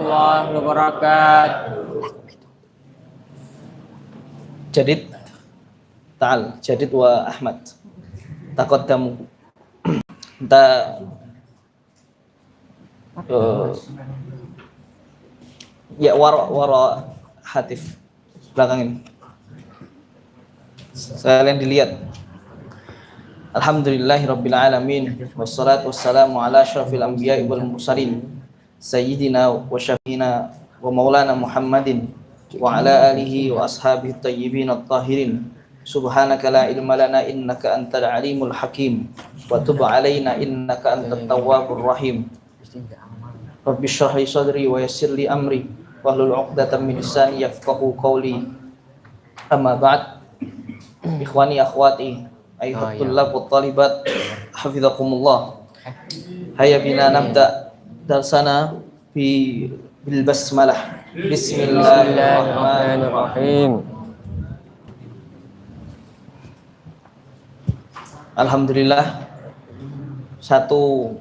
warahmatullahi wabarakatuh. Jadid ta'al, Jadid wa Ahmad. Taqaddamu. Kita ya wara hatif belakang ini. Sekalian dilihat. Alhamdulillahirabbil alamin wassalatu wassalamu ala asyrafil anbiya'i wal mursalin sayyidina wa syafiina wa maulana Muhammadin wa ala alihi wa ashabihi thayyibin at-tahirin. Subhanaka la ilma lana innaka antal alimul hakim wa tub alaina innaka antat tawwabur rahim. Rabbi shrah li sadri wa yassir li amri wahlul 'uqdatam min lisani yafqahu qawli. Amma ba'd. Ikhwani akhwati ayyuhat tullab wa talibat hafizakumullah. Hayya bina nabda darsana bil basmalah. Bismillahirrahmanirrahim. Alhamdulillah, satu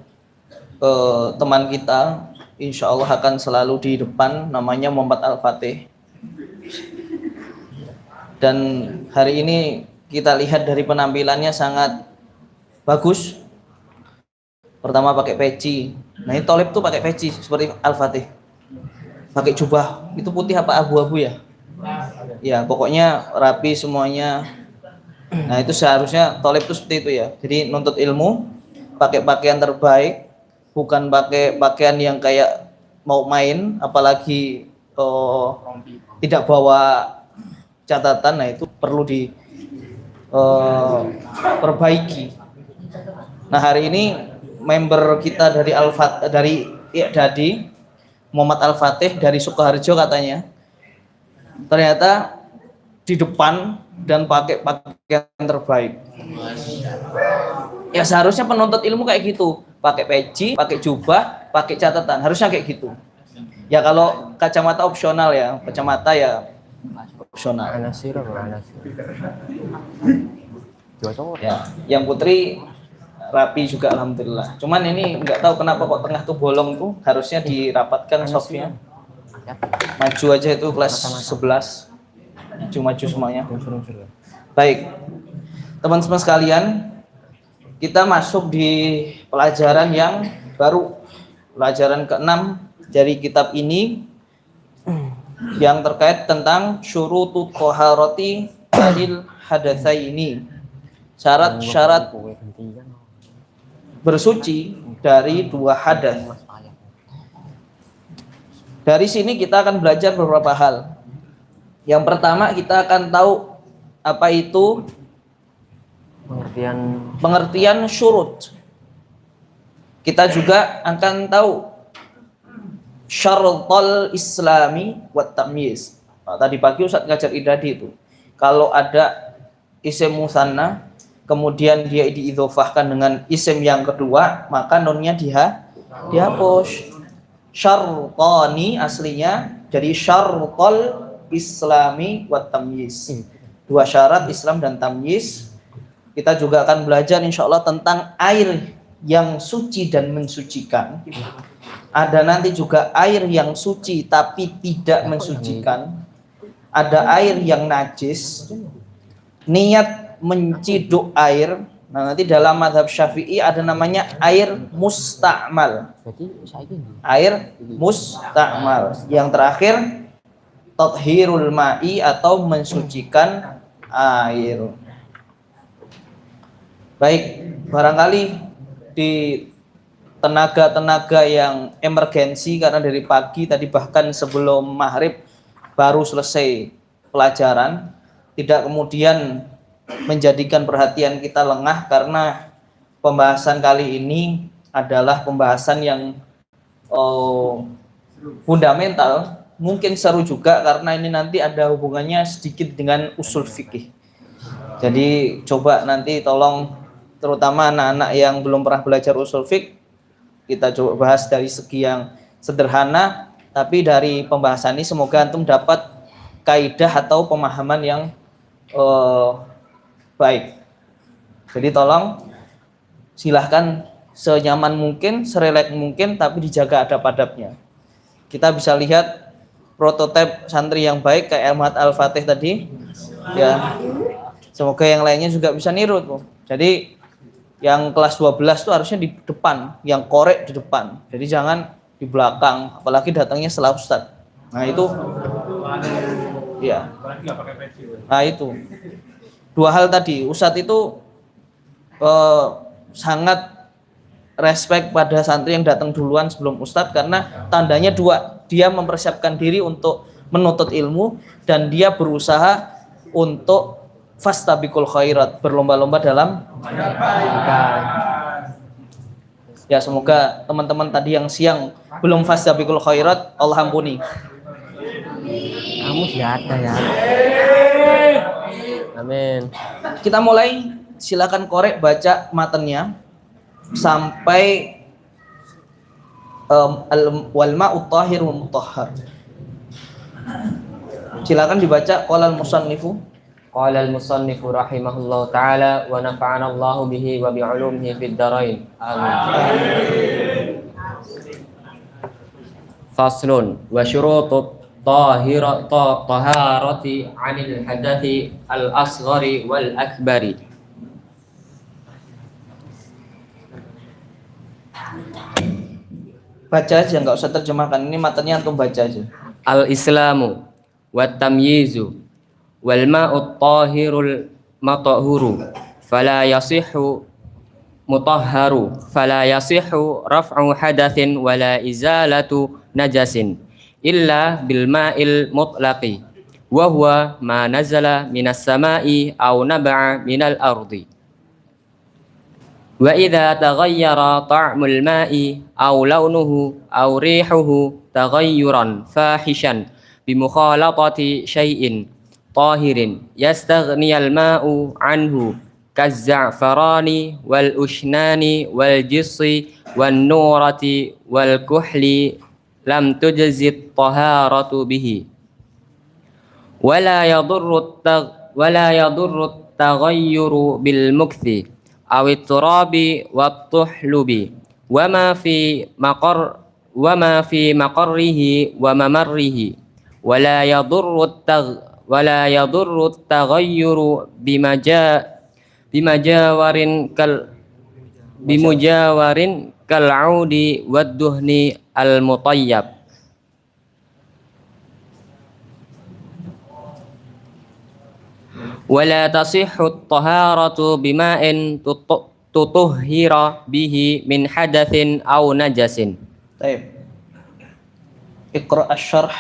teman kita insya Allah akan selalu di depan, namanya Muhammad Al-Fatih. Dan hari ini kita lihat dari penampilannya sangat bagus. Pertama pakai peci. Nah ini Tolib tuh pakai peci seperti Al-Fatih. Pakai jubah, itu putih apa abu-abu ya? Ya pokoknya rapi semuanya. Nah itu seharusnya Tolib itu seperti itu ya. Jadi nuntut ilmu, pakai pakaian terbaik, bukan pakai pakaian yang kayak mau main, apalagi tidak bawa catatan. Nah itu perlu diperbaiki. Nah hari ini member kita dari I'dadi Muhammad Al-Fatih dari Sukoharjo katanya, ternyata di depan dan pakai pakaian terbaik. Ya seharusnya penuntut ilmu kayak gitu, pakai peci, pakai jubah, pakai catatan, harusnya kayak gitu. Ya kalau kacamata opsional ya, kacamata ya opsional. Ya, yang putri rapi juga alhamdulillah. Cuman ini nggak tahu kenapa kok tengah tuh bolong tuh, harusnya dirapatkan softnya. Maju aja itu kelas 11. Maju semuanya. Baik, teman-teman sekalian, kita masuk di pelajaran yang baru, pelajaran ke-6 dari kitab ini yang terkait tentang syurutut thaharati anil hadatsaini, syarat-syarat bersuci dari dua hadas. Dari sini kita akan belajar beberapa hal. Yang pertama kita akan tahu apa itu pengertian syurut. Kita juga akan tahu syaratul islami wat tamyiz. Nah, tadi pagi Ustaz ngajar I'dadi itu. Kalau ada isim musanna kemudian dia diidhofahkan dengan isim yang kedua, maka nunnya dihapus. Syartani aslinya jadi syaratul islami wat tamyiz. Dua syarat Islam dan tamyiz. Kita juga akan belajar insya Allah tentang air yang suci dan mensucikan. Ada nanti juga air yang suci tapi tidak mensucikan. Ada air yang najis. Niat menciduk air. Nah nanti dalam mazhab Syafi'i ada namanya air musta'mal. Air musta'mal. Yang terakhir tathhirul ma'i atau mensucikan air. Baik, barangkali di tenaga-tenaga yang emergensi karena dari pagi tadi bahkan sebelum maghrib baru selesai pelajaran, tidak kemudian menjadikan perhatian kita lengah karena pembahasan kali ini adalah pembahasan yang fundamental. Mungkin seru juga karena ini nanti ada hubungannya sedikit dengan usul fikih. Jadi coba nanti tolong terutama anak-anak yang belum pernah belajar usul fikih, kita coba bahas dari segi yang sederhana, tapi dari pembahasan ini semoga antum dapat kaidah atau pemahaman yang baik. Jadi tolong silahkan senyaman mungkin, serelek mungkin, tapi dijaga adab-adabnya. kita bisa lihat prototipe santri yang baik kayak Ahmad Al-Fatih tadi ya. Semoga yang lainnya juga bisa niru tuh. Jadi yang kelas 12 tuh harusnya di depan, yang korek di depan. Jadi jangan di belakang, apalagi datangnya setelah ustadz. Nah itu ya. Nah itu dua hal tadi. Ustadz itu sangat respect pada santri yang datang duluan sebelum ustadz, karena tandanya dua, dia mempersiapkan diri untuk menuntut ilmu dan dia berusaha untuk fastabiqul khairat, berlomba-lomba dalam kebaikan. Ya semoga teman-teman tadi yang siang belum fastabiqul khairat, Allah ampuni. Kamu sudah ada ya. Amin. Kita mulai, silakan korek baca matanya sampai wal ma'ut tahir wa mutahhar. Silakan dibaca. Qala al-musannifu Rahimahullahu taala wa nafa'ana Allahu bihi wa bi 'ulumihi fid dharain. Amin. Faslun wa syurutut taharati 'anil hadathi al-asghari wal akbari. Baca aja, nggak usah terjemahkan. Ini matanya antum baca aja. Al-islamu wat tamyizu wal ma'ut tahirul matahuru fala yasihhu raf'u hadatsin wala izalatu najasin illa bil ma'il mutlaqi wa huwa ma nazala minas sama'i aw naba'a minal ardi. Wa idza taghayyara ta'mul ma'i aw launuhu aw rihuhu taghayyuran fahishan bi mukhalatati syai'in tahirin yastaghniyal ma'u anhu kazza'farani wal ushnani wal jissi wan nurati wal kuhli lam tujzit taharatu bihi wala yadurru taghayyuru bil mukthi awit turabi wat tuhlubi wa ma fi maqarrihi wa mamarrihi wala yadurru taghayyuru bimujawarin kal audi wad duhni al mutayyab. Wala tasihhu taharatu bima'in tutuhhira bihi min hadatsin aw najasin. Baik. Iqra asy-syarh.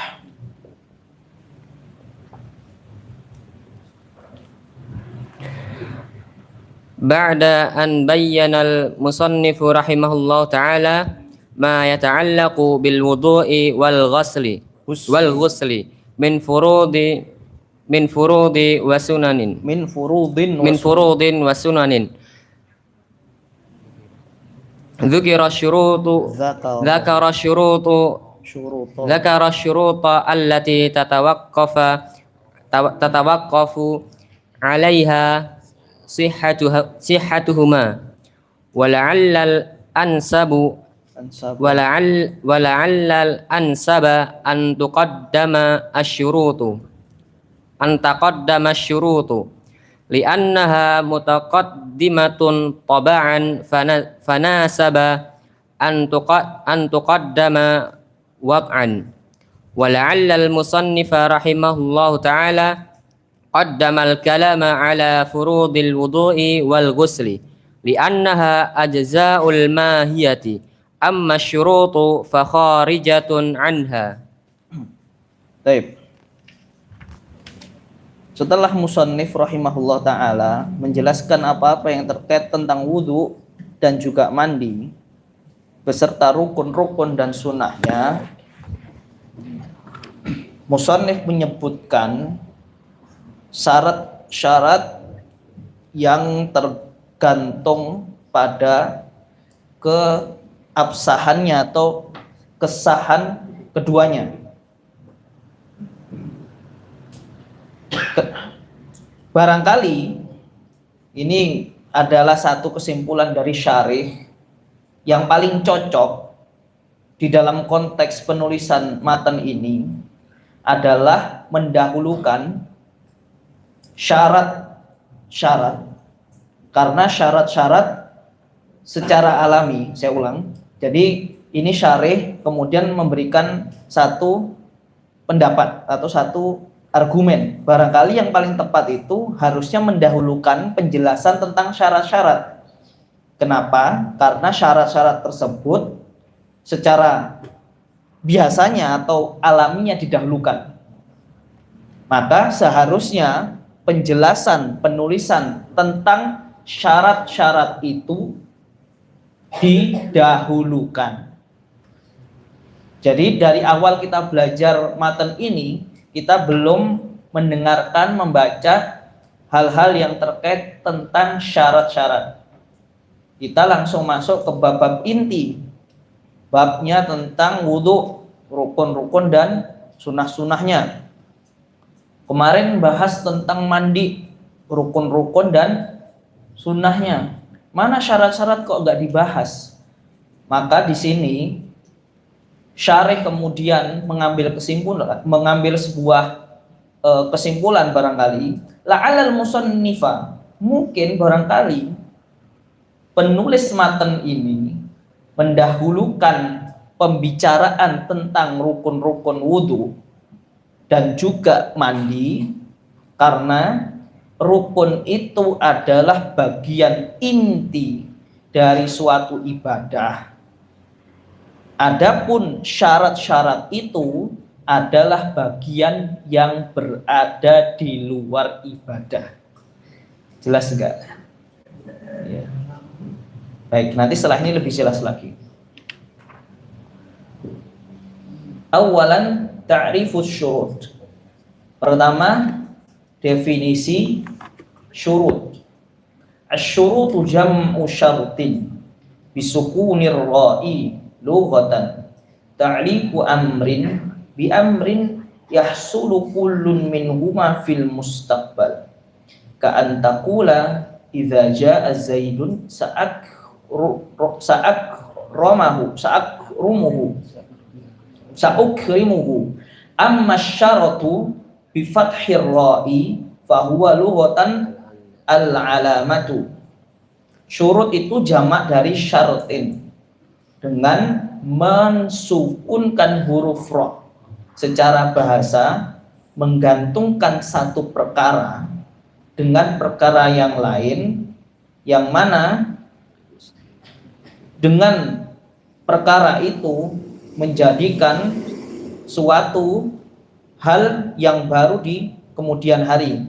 Ba'da an bayyana al-musannifu rahimahullahu ta'ala ma yata'allaqu bil wudu'i wal ghusli min furudi wa sunanin dzakara syuruta allati tatawaqqafu 'alaiha sihhatuhuma wa la'allal ansaba an taqaddama asyurutu li'annaha mutaqaddimatun taba'an fanasaba an tuqaddama wad'an wa la'alla al-musannifa rahimahullahu ta'ala qaddama al-kalama ala furudil wudu'i wal ghusli li'annaha ajza'ul mahiyati amma asyurutu fa kharijatun anha. Baik. Setelah musannif rahimahullah ta'ala menjelaskan apa-apa yang terkait tentang wudhu dan juga mandi beserta rukun-rukun dan sunnahnya, musannif menyebutkan syarat-syarat yang tergantung pada keabsahannya atau kesahan keduanya. Barangkali ini adalah satu kesimpulan dari syarih yang paling cocok di dalam konteks penulisan matan ini adalah mendahulukan syarat-syarat, karena syarat-syarat secara alami, saya ulang, jadi ini syarih kemudian memberikan satu pendapat atau satu argumen, barangkali yang paling tepat itu harusnya mendahulukan penjelasan tentang syarat-syarat. Kenapa? Karena syarat-syarat tersebut secara biasanya atau alaminya didahulukan. Maka seharusnya penjelasan penulisan tentang syarat-syarat itu didahulukan. Jadi dari awal kita belajar matan ini, kita belum mendengarkan, membaca hal-hal yang terkait tentang syarat-syarat. Kita langsung masuk ke bab inti. Babnya tentang wudhu, rukun-rukun dan sunnah-sunnahnya. Kemarin bahas tentang mandi, rukun-rukun dan sunnahnya. Mana syarat-syarat kok nggak dibahas? Maka di sini syarih kemudian mengambil sebuah kesimpulan barangkali. La'alal musannifa, mungkin barangkali penulis matan ini mendahulukan pembicaraan tentang rukun-rukun wudhu dan juga mandi, karena rukun itu adalah bagian inti dari suatu ibadah. Adapun syarat-syarat itu adalah bagian yang berada di luar ibadah. Jelas enggak? Ya. Baik, nanti setelah ini lebih jelas lagi. Awalan ta'rifus syurut. Pertama, definisi syurut. Asy-syurutu jam'u syartin bisukunir ra'i lughatan ta'liqu amrin bi amrin yahsulu kullun minhuma fil mustaqbal ka an taqula idza jaa zaidun sa'ukrimuhu amma syaratu bi fathir ra'i fa huwa lughatan al-alamatu. Syurut itu jamak dari syaratin dengan mensukunkan huruf ra. Secara bahasa menggantungkan satu perkara dengan perkara yang lain, yang mana dengan perkara itu menjadikan suatu hal yang baru di kemudian hari.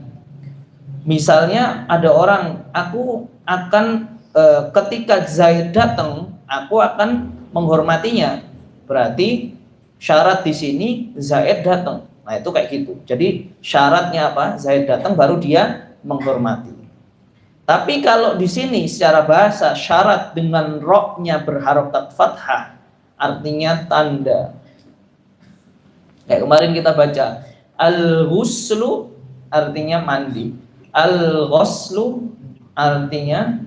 Misalnya ada orang, aku akan ketika Zaid datang, aku akan menghormatinya. Berarti syarat di sini Zaid datang. Nah, itu kayak gitu. Jadi syaratnya apa? Zaid datang baru dia menghormati. Tapi kalau di sini secara bahasa syarat dengan roknya berharokat fathah, artinya tanda. Kayak kemarin kita baca al-ghuslu artinya mandi, al-ghuslu artinya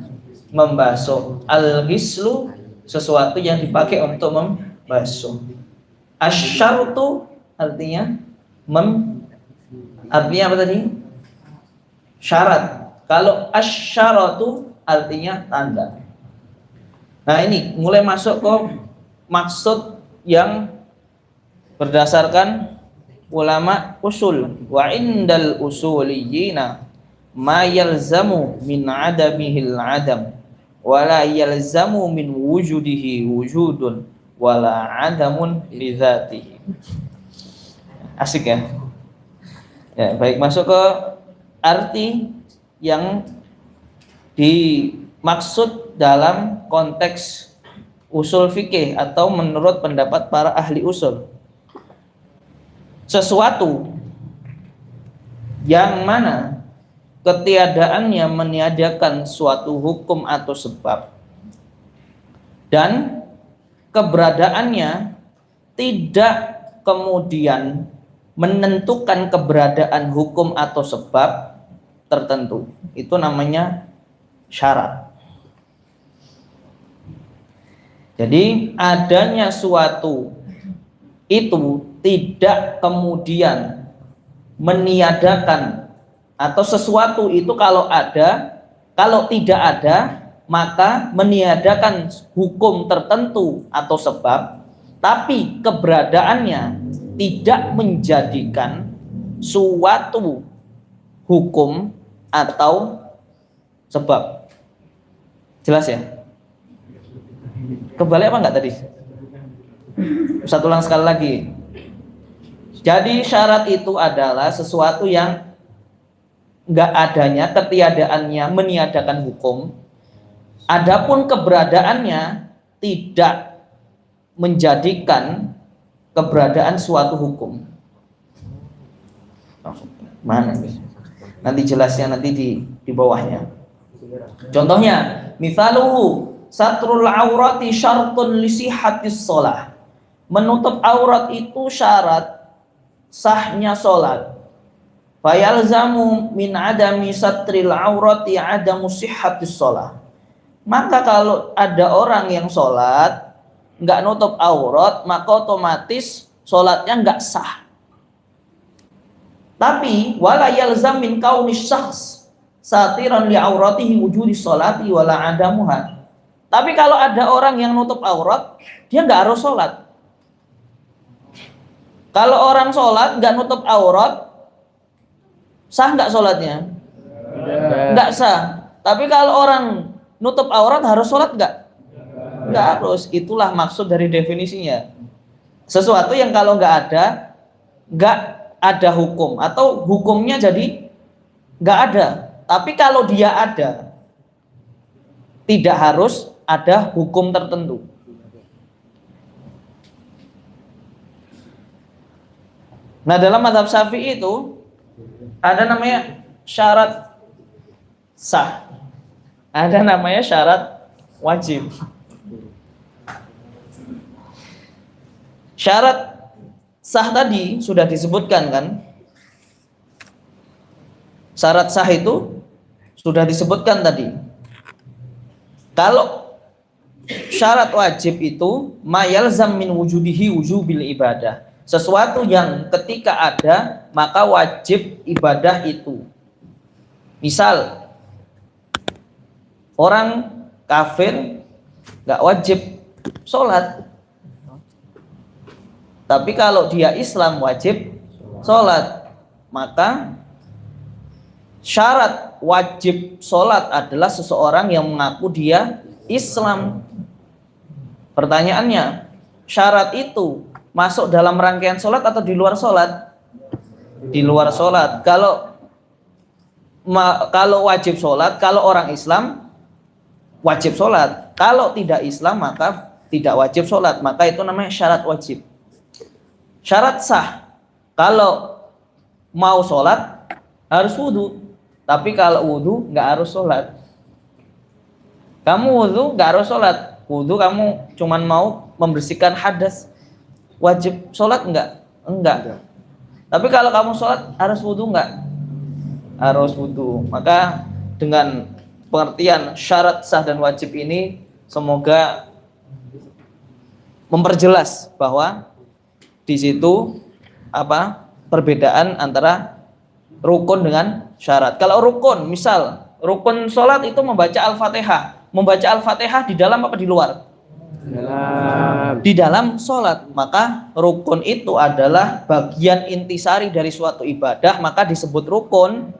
membasuh, al-ghislu sesuatu yang dipakai untuk membasuh, asy-syartu artinya artinya apa tadi? Syarat. Kalau asy-syaratu artinya tanda. Nah, ini mulai masuk ke maksud yang berdasarkan ulama usul. Wa indal usuliyina ma yalzamu min adamihil adam wala yalzamu min wujudihi wujudun wala adamun lidzatihi. Asik ya? Ya, baik, masuk ke arti yang dimaksud dalam konteks usul fikih atau menurut pendapat para ahli usul. Sesuatu yang mana ketiadaannya meniadakan suatu hukum atau sebab dan keberadaannya tidak kemudian menentukan keberadaan hukum atau sebab tertentu. Itu namanya syarat. Jadi adanya suatu itu tidak kemudian meniadakan, atau sesuatu itu kalau ada, kalau tidak ada maka meniadakan hukum tertentu atau sebab, tapi keberadaannya tidak menjadikan suatu hukum atau sebab. Jelas ya? Kebalik apa enggak tadi? Satu ulang sekali lagi. Jadi syarat itu adalah sesuatu yang enggak adanya, ketiadaannya meniadakan hukum. Adapun keberadaannya tidak menjadikan keberadaan suatu hukum. Mana nih? Nanti jelasnya nanti di bawahnya. Contohnya, misaluhu satrul aurati syartun li sihhatis shalah. Menutup aurat itu syarat sahnya salat. Fayalzamu min adami satril aurati adamu sihhatis shalah. Maka kalau ada orang yang salat enggak nutup aurat, maka otomatis salatnya enggak sah. Tapi wala yalzam min kauni syakhs satiran li auratihi wujudi sholati wala adamuha. Tapi kalau ada orang yang nutup aurat, dia nggak harus sholat. Kalau orang sholat nggak nutup aurat, sah nggak sholatnya? Nggak sah. Tapi kalau orang nutup aurat harus sholat nggak? Nggak harus. Itulah maksud dari definisinya. Sesuatu yang kalau nggak ada hukum, atau hukumnya jadi nggak ada. Tapi kalau dia ada, tidak harus ada hukum tertentu. Nah, dalam mazhab Syafi'i itu ada namanya syarat sah, ada namanya syarat wajib. Syarat sah tadi sudah disebutkan kan? Syarat sah itu sudah disebutkan tadi. Kalau syarat wajib itu mayalzam min wujudihi wujubil ibadah. Sesuatu yang ketika ada maka wajib ibadah itu. Misal orang kafir nggak wajib sholat, tapi kalau dia Islam wajib sholat. Maka syarat wajib sholat adalah seseorang yang mengaku dia Islam. Pertanyaannya, syarat itu masuk dalam rangkaian sholat atau di luar sholat? Di luar sholat. Kalau wajib sholat, kalau orang Islam wajib sholat. Kalau tidak Islam maka tidak wajib sholat. Maka itu namanya syarat wajib. Syarat sah, kalau mau sholat harus wudhu. Tapi kalau wudhu nggak harus sholat. Kamu wudhu nggak harus sholat. Wudhu kamu cuman mau membersihkan hadas. Wajib sholat enggak? Enggak. Tapi kalau kamu sholat harus wudhu enggak? Harus wudhu. Maka dengan pengertian syarat sah dan wajib ini semoga memperjelas bahwa di situ perbedaan antara rukun dengan syarat. Kalau rukun, misal rukun sholat itu membaca Al-Fatihah. Membaca Al-Fatihah di dalam apa di luar? Di dalam sholat. Maka rukun itu adalah bagian intisari dari suatu ibadah. Maka disebut rukun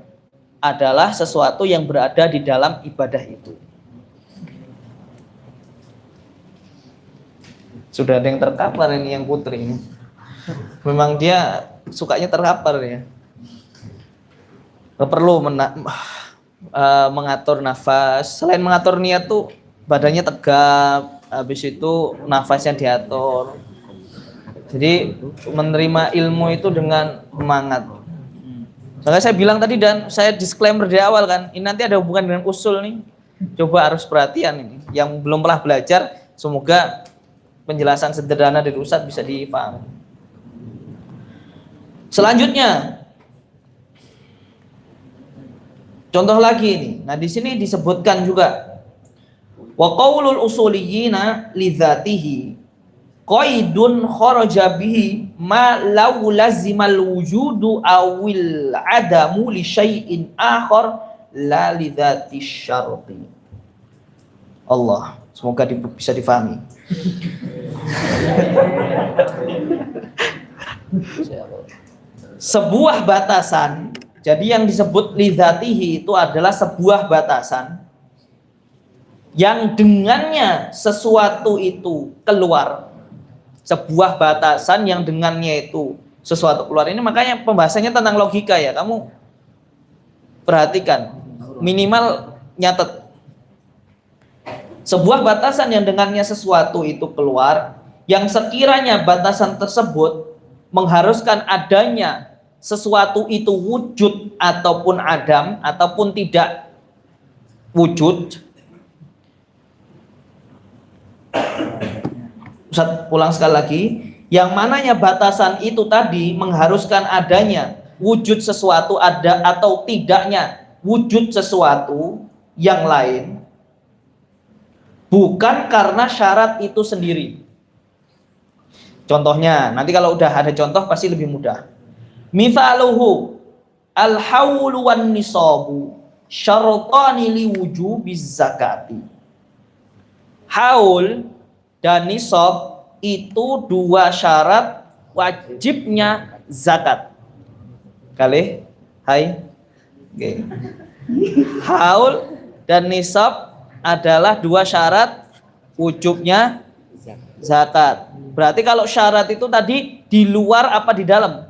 adalah sesuatu yang berada di dalam ibadah itu. Sudah ada yang terkapar ini, yang putri ini. Memang dia sukanya terkapar ya. Perlu mengatur nafas. Selain mengatur niat tuh badannya tegap, habis itu nafasnya diatur. Jadi menerima ilmu itu dengan semangat. Makanya saya bilang tadi dan saya disclaimer di awal kan, ini nanti ada hubungan dengan usul nih. Coba harus perhatian ini. Yang belum pernah belajar, semoga penjelasan sederhana dari Ustadz bisa dipahami. Selanjutnya, contoh lagi ini. Nah, di sini disebutkan juga Wa qaulul usuliyina lidzatihi qaidun kharaja bihi ma law lazimal wujudu awil adamu li syai'in akhar la lidzati syarti. Allah, semoga bisa difahami. Sebuah batasan, jadi yang disebut lidzatihi itu adalah sebuah batasan yang dengannya sesuatu itu keluar. Sebuah batasan yang dengannya itu sesuatu keluar. Ini makanya pembahasannya tentang logika ya. Kamu perhatikan, minimal nyatet. Sebuah batasan yang dengannya sesuatu itu keluar, yang sekiranya batasan tersebut mengharuskan adanya sesuatu itu wujud ataupun adam ataupun tidak wujud. Ustaz ulang sekali lagi, yang mananya batasan itu tadi mengharuskan adanya wujud sesuatu ada atau tidaknya wujud sesuatu yang lain, bukan karena syarat itu sendiri. Contohnya, nanti kalau udah ada contoh pasti lebih mudah. Mithaluhu al-haulu wan nisabu syartani li wujubiz zakati. Haul dan nisab itu dua syarat wajibnya zakat. Kali, hai. Oke. Haul dan nisab adalah dua syarat wujubnya zakat. Berarti kalau syarat itu tadi di luar apa di dalam?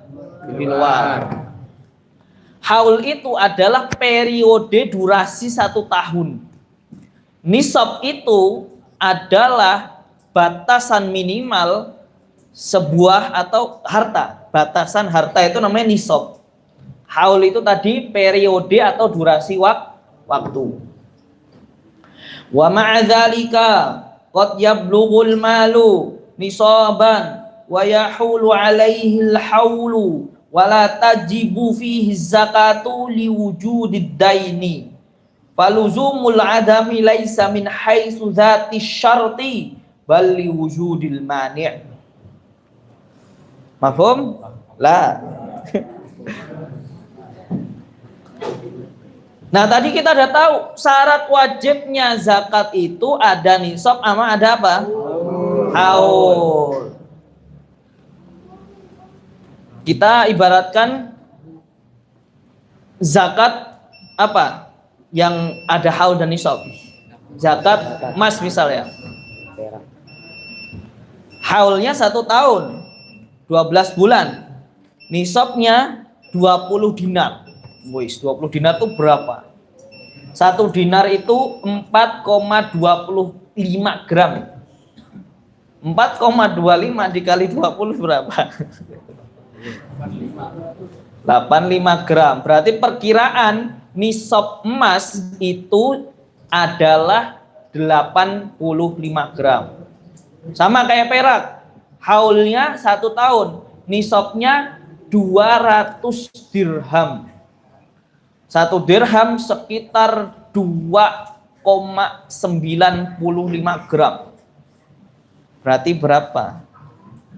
Di luar. Haul itu adalah periode durasi 1 tahun. Nisab itu adalah batasan minimal sebuah atau harta. Batasan harta itu namanya nisab. Haul itu tadi periode atau durasi waktu. Wa ma'adzalika qad yablughul malu nisaban wa yahulu alaihi al-haulu wa la tajibu fihi zakatu liwujudid daini faluzumul adami laisa min haitsu dzati syarti bal liwujudil mani'. Mafhum? La. Nah tadi kita udah tahu syarat wajibnya zakat itu ada nisab sama ada apa? Haul. Kita ibaratkan zakat apa? Yang ada haul dan nisab. Zakat emas misalnya. Haulnya 1 tahun, 12 bulan. Nisabnya 20 dinar. Wis, 20 dinar itu berapa? 1 dinar itu 4,25 gram. 4,25 dikali 20 berapa? 85 gram. Berarti perkiraan nisab emas itu adalah 85 gram. Sama kayak perak. Haulnya 1 tahun. Nisabnya 200 dirham. 1 dirham sekitar 2,95 gram. Berarti berapa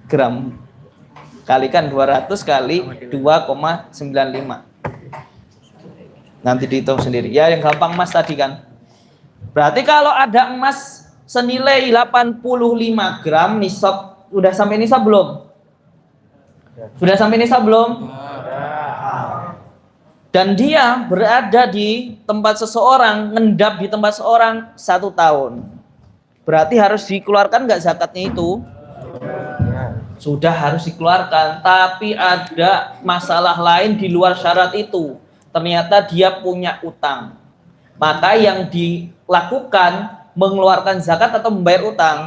gram? Kalikan 200 kali 2,95. Nanti dihitung sendiri. Ya yang gampang emas tadi kan. Berarti kalau ada emas senilai 85 gram nisab, sudah sampai nisab belum? Sudah sampai nisab belum? Dan dia berada di tempat seseorang, ngendap di tempat seseorang 1 tahun. Berarti harus dikeluarkan nggak zakatnya itu? Sudah harus dikeluarkan. Tapi ada masalah lain di luar syarat itu. Ternyata dia punya utang. Maka yang dilakukan mengeluarkan zakat atau membayar utang?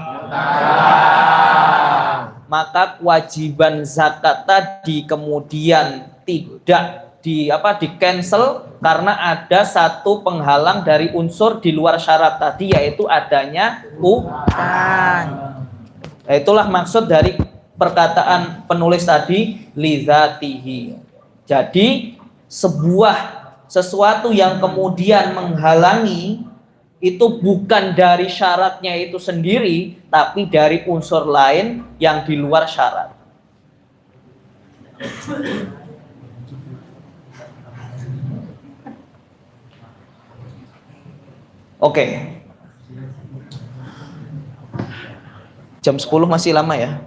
Maka kewajiban zakat tadi kemudian tidak di cancel karena ada satu penghalang dari unsur di luar syarat tadi, yaitu adanya utang. Itulah maksud dari perkataan penulis tadi lidzatihi. Jadi sesuatu yang kemudian menghalangi itu bukan dari syaratnya itu sendiri, tapi dari unsur lain yang di luar syarat. Oke. Jam 10 masih lama ya?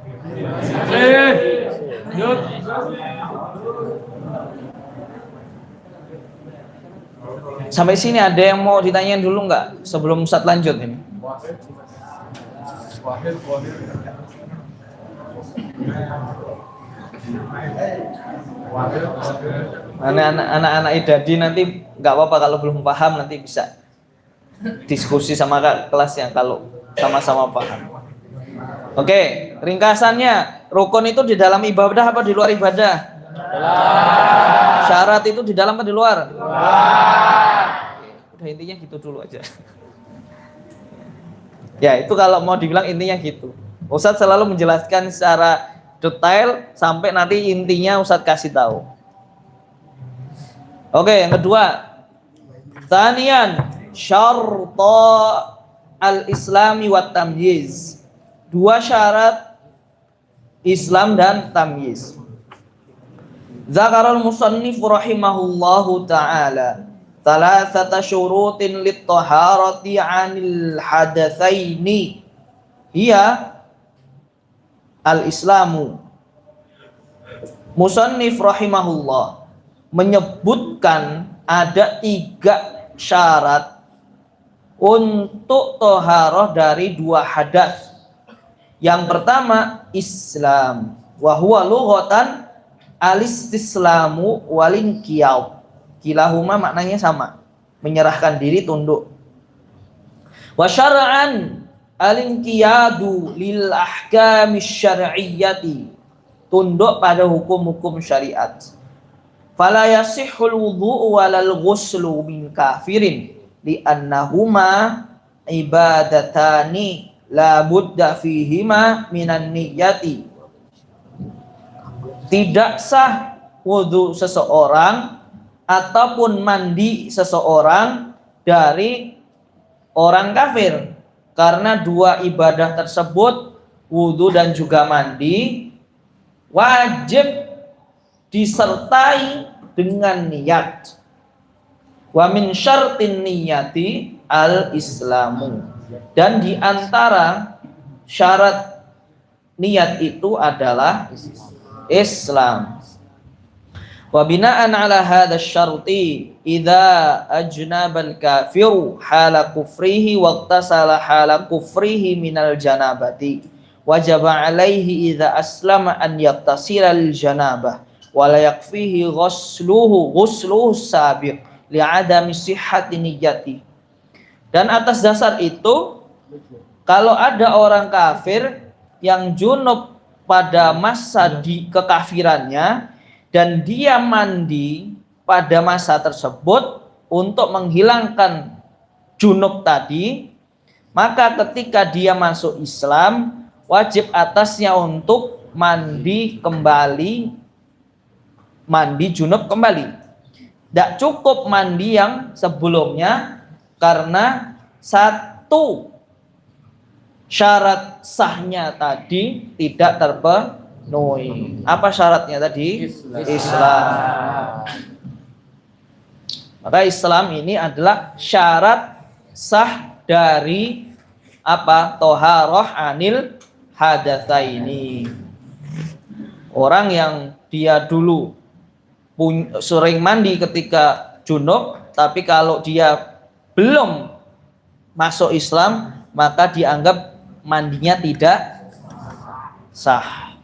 Sampai sini ada yang mau ditanyain dulu nggak sebelum Ustadz lanjut ini? Anak-anak idadi nanti nggak apa-apa kalau belum paham, nanti bisa diskusi sama kelas yang kalau sama-sama paham. Oke, ringkasannya, rukun itu di dalam ibadah apa di luar ibadah? Syarat itu di dalam apa di luar? Udah, intinya gitu dulu aja. Ya, itu kalau mau dibilang intinya gitu. Ustadz selalu menjelaskan secara detail sampai nanti intinya Ustadz kasih tahu. Oke, yang kedua, tsaniyan syarta al-islami wa tamyiz. Dua syarat Islam dan tamyiz. Zakarul musannif rahimahullahu ta'ala thalathata syurutin lit-taharati 'anil hadatsaini hiya al-islamu. Musannif rahimahullah menyebutkan ada 3 syarat untuk toharoh dari 2 hadas. Yang pertama Islam, wa huwa lughatan al-istislamu wal-inqiyad. Kilahuma maknanya sama, menyerahkan diri, tunduk. Wa syar'an al-inqiyadu lil ahkamis syar'iyyati, tunduk pada hukum-hukum syariat. Fala yasihhul wudhu walal ghuslu min kafirin li'annahuma ibadatani la budda fihima minan niyyati. Tidak sah wudhu seseorang ataupun mandi seseorang dari orang kafir, karena 2 ibadah tersebut, wudhu dan juga mandi, wajib disertai dengan niat. Wa min syartin niyati al-islamu. Dan di antara syarat niat itu adalah Islam. Wa bina'an ala hadha syarti idza ajnabal kafiru hala kufrihi waqtasala hala kufrihi minal janabati wajaba alaihi idza aslama an yaqtasira lil janabah wa la yakfihi ghusluhu sabiq li'adami sihhati niyyati. Dan atas dasar itu, kalau ada orang kafir yang junub pada masa di kekafirannya dan dia mandi pada masa tersebut untuk menghilangkan junub tadi, maka ketika dia masuk Islam, wajib atasnya untuk mandi kembali, mandi junub kembali. Tidak cukup mandi yang sebelumnya, karena 1 syarat sahnya tadi tidak terpenuhi. Apa syaratnya tadi? Islam. Maka Islam ini adalah syarat sah dari apa? Toharoh anil hadatsaini. Orang yang dia dulu sering mandi ketika junub, tapi kalau dia belum masuk Islam, maka dianggap mandinya tidak sah.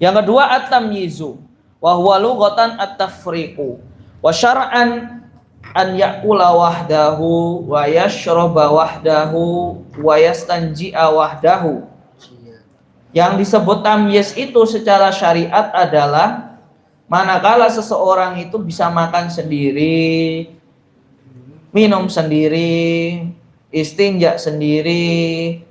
Yang kedua at-tamyizu, wa huwa lughatan at-tafriqu, wa syar'an an ya'kula wahdahu wa yashraba wahdahu wa yastanji'a wahdahu. Yang disebut tamyiz itu secara syariat adalah manakala seseorang itu bisa makan sendiri, minum sendiri, istinja sendiri,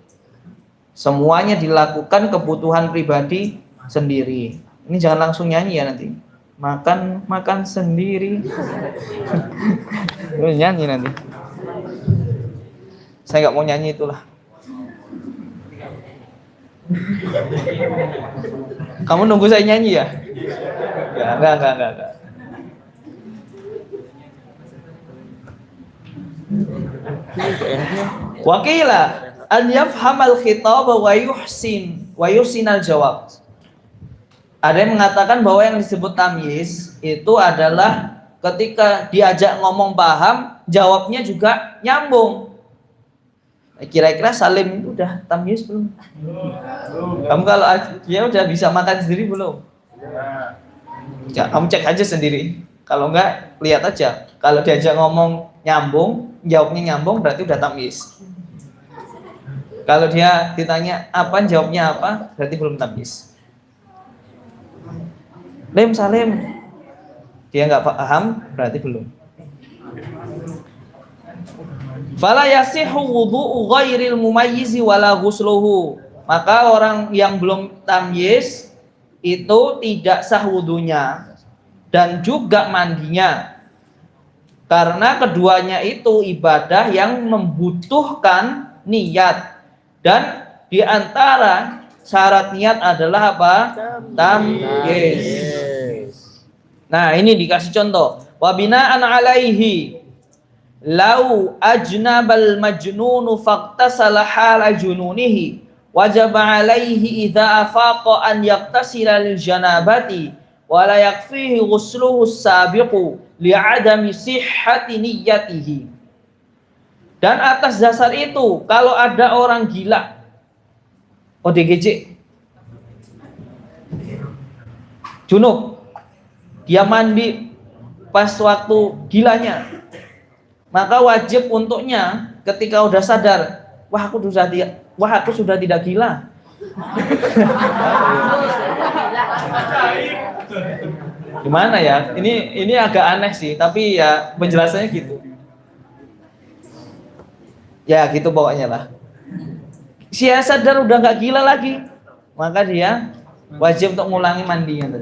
semuanya dilakukan kebutuhan pribadi sendiri. Ini jangan langsung nyanyi ya nanti. Makan sendiri. Nyanyi nanti. Saya nggak mau nyanyi itulah. Kamu nunggu saya nyanyi ya? Enggak. Wakila an yafhamal khitab wa yuhsinal jawab. Ada yang mengatakan bahwa yang disebut tamyiz itu adalah ketika diajak ngomong paham, jawabnya juga nyambung. Kira-kira Salim itu udah tamyiz belum? Kamu kalau dia udah bisa makan sendiri belum? Ya, kamu cek aja sendiri. Kalau enggak, lihat aja. Kalau diajak ngomong nyambung, jawabnya nyambung, berarti udah tamyiz. Kalau dia ditanya apa, jawabnya apa, berarti belum tamyiz. Salim, dia nggak paham, berarti belum. Fala yasihu wudu'u ghairil mumayyizi wala ghusluhu. Maka orang yang belum tamyiz itu tidak sah wudunya dan juga mandinya. Karena keduanya itu ibadah yang membutuhkan niat. Dan di antara syarat niat adalah apa? Tamyiz. Nah, ini dikasih contoh. Wa bina'an 'alaihi lau ajnabal majnunu faqtasala hala jununihi wajaba 'alaihi idza afaqa an yaqtasila lil janabati wa la yakfihi ghusluhu as-sabiqu li'adami sihhati niyyatihi. Dan atas dasar itu, kalau ada orang gila ODGJ junub, dia mandi pas waktu gilanya, maka wajib untuknya ketika udah sadar, wah aku sudah tidak gila. Gimana ya? Ini agak aneh sih, tapi ya penjelasannya gitu. Ya gitu pokoknya lah. Dia sadar udah nggak gila lagi, maka dia wajib untuk ngulangi mandinya.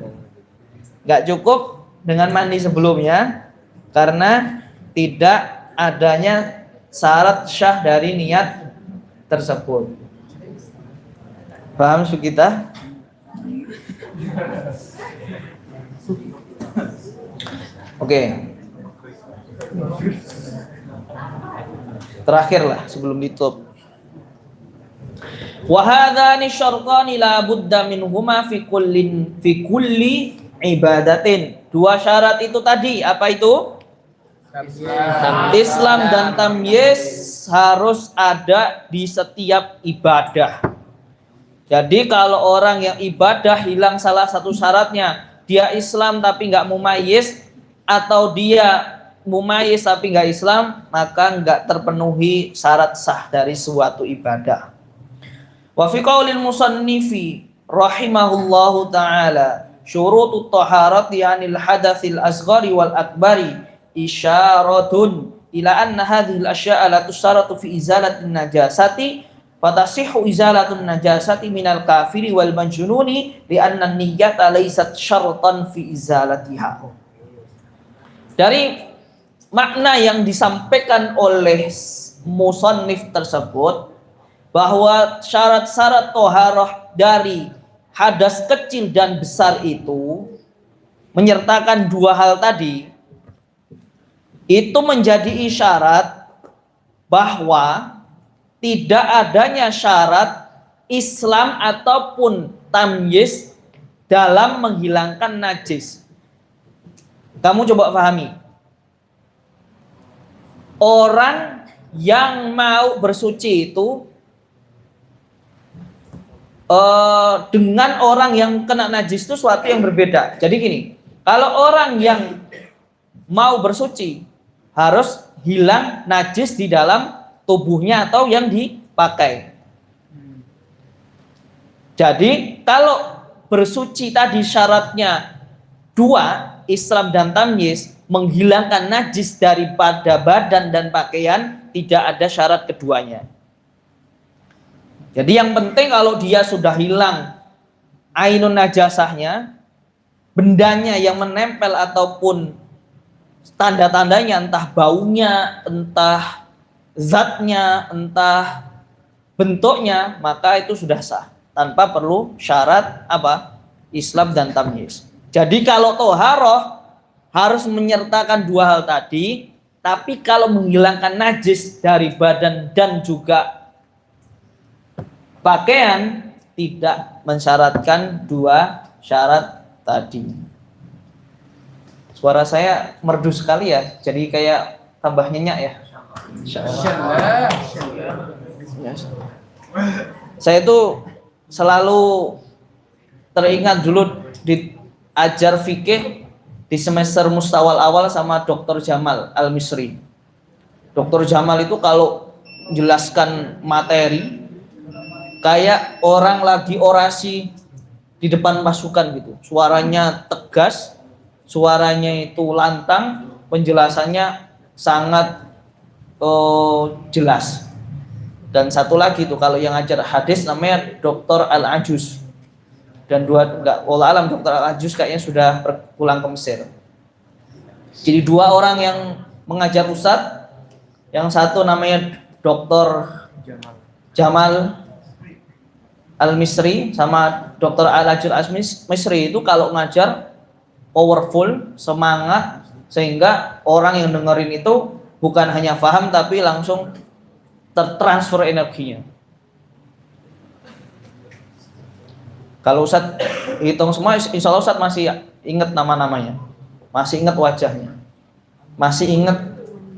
Nggak cukup dengan mandi sebelumnya, karena tidak adanya syarat syah dari niat tersebut. Paham kita? Oke. Terakhir lah sebelum ditutup. Wa hadzani syartani la budda minhuma fi kulli ibadatin. Dua syarat itu tadi, apa itu? Islam dan tamyiz harus ada di setiap ibadah. Jadi kalau orang yang ibadah hilang salah satu syaratnya, dia Islam tapi nggak mumayyiz, atau dia mumayyiz tapi nggak Islam, maka nggak terpenuhi syarat sah dari suatu ibadah. Wa fi qaulil musannifi rahimahullahu taala syurutut taharati anil hadatsil asghari wal akbari isyaratun ila anna hadhil asya'a la tusaratu fi izalatin najasati fatasihhu izalatun najasati minal kafiri wal majnuni li anna niyyata laysat syartan fi izalatiha. Dari makna yang disampaikan oleh musannif tersebut, bahwa syarat-syarat toharoh dari hadas kecil dan besar itu menyertakan dua hal tadi, itu menjadi isyarat bahwa tidak adanya syarat Islam ataupun tamyiz dalam menghilangkan najis. Kamu coba pahami, orang yang mau bersuci itu dengan orang yang kena najis itu suatu yang berbeda. Jadi gini, kalau orang yang mau bersuci harus hilang najis di dalam tubuhnya atau yang dipakai. Jadi kalau bersuci tadi syaratnya dua, Islam dan tamyiz, menghilangkan najis daripada badan dan pakaian, tidak ada syarat keduanya. Jadi yang penting kalau dia sudah hilang ainun najasahnya, bendanya yang menempel ataupun tanda-tandanya, entah baunya, entah zatnya, entah bentuknya, maka itu sudah sah tanpa perlu syarat apa? Islam dan tamyiz. Jadi kalau toharoh harus menyertakan dua hal tadi, tapi kalau menghilangkan najis dari badan dan juga pakaian tidak mensyaratkan dua syarat tadi. Suara saya merdu sekali ya, jadi kayak tambah nyenyak ya. Saya itu selalu teringat dulu diajar fikih di semester mustawal awal sama Dr. Jamal Al-Misri. Dr. Jamal itu kalau menjelaskan materi kayak orang lagi orasi di depan pasukan gitu. Suaranya tegas, suaranya itu lantang, penjelasannya sangat jelas. Dan satu lagi tuh kalau yang ngajar hadis namanya Dr. Al-Ajuz. Dan wallah alam Dr. Al-Ajuz kayaknya sudah pulang ke Mesir. Jadi dua orang yang mengajar Ustadz, yang satu namanya Dr. Jamal Al-Misri sama Dr. Al-Ajuz Al-Misri itu kalau ngajar powerful, semangat, sehingga orang yang dengerin itu bukan hanya paham tapi langsung tertransfer energinya. Kalau Ustadz hitung semua, insya Allah Ustadz masih ingat nama-namanya, masih ingat wajahnya, masih ingat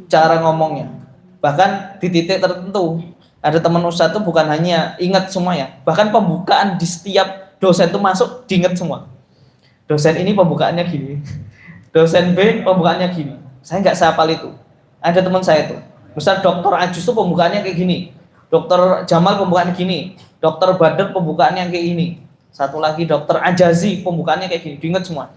cara ngomongnya. Bahkan di titik tertentu, ada teman Ustadz itu bukan hanya ingat semuanya, bahkan pembukaan di setiap dosen itu masuk diingat semua. Dosen ini pembukaannya gini, dosen B pembukaannya gini. Saya nggak hafal itu. Ada teman saya tuh, Ustadz Dr. Ajuz itu pembukaannya kayak gini, Dr. Jamal pembukaannya gini, Dr. Badr pembukaannya kayak gini. Satu lagi Dr. Ajazi pembukaannya kayak gini, diingat semua.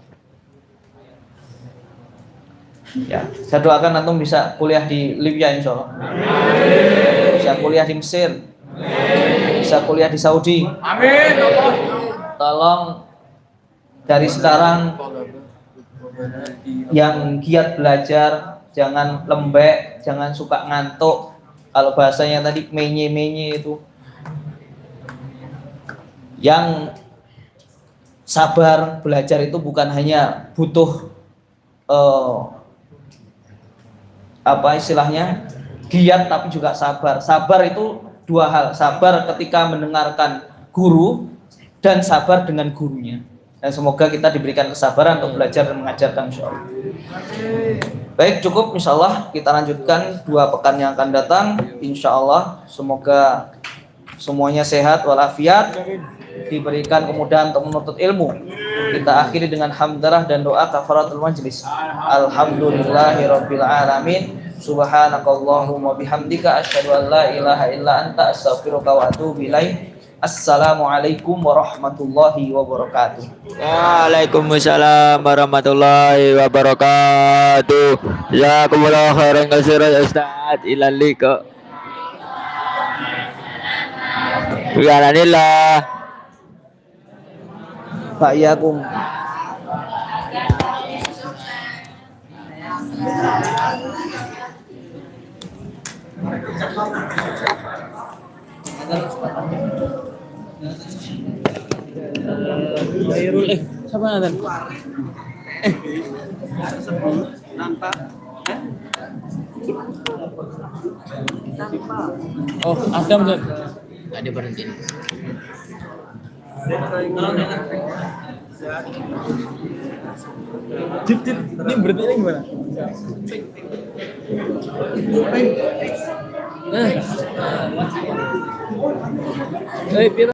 Ya, saya doakan antum bisa kuliah di Libya insya Allah. Bisa kuliah di Mesir. Bisa kuliah di Saudi. Amin. Tolong dari sekarang yang giat belajar, jangan lembek, jangan suka ngantuk. Kalau bahasanya tadi menye-menye itu. Yang sabar belajar itu bukan hanya butuh apa istilahnya giat, tapi juga sabar. Sabar itu dua hal, sabar ketika mendengarkan guru dan sabar dengan gurunya. Dan semoga kita diberikan kesabaran untuk belajar dan mengajarkan insyaallah. Baik, cukup insyaallah, kita lanjutkan 2 pekan yang akan datang insyaallah. Semoga semuanya sehat walafiat, diberikan kemudahan untuk menuntut ilmu. Kita akhiri dengan hamdalah dan doa kafaratul majlis. Alhamdulillahirabbil alamin. Subhanakallahumma bihamdika asyhadu an la ilaha illa anta astaghfiruka wa atubu ilaik. Assalamualaikum warahmatullahi wabarakatuh. Waalaikumsalam warahmatullahi wabarakatuh. Jazakumullahu khairan katsiran Ustaz. Ilal liqa. Bi'anillah. Pak Yakum. Siapa yang Oh, Adam tuh. Ada berhenti. Ini berhentinya gimana? Nah.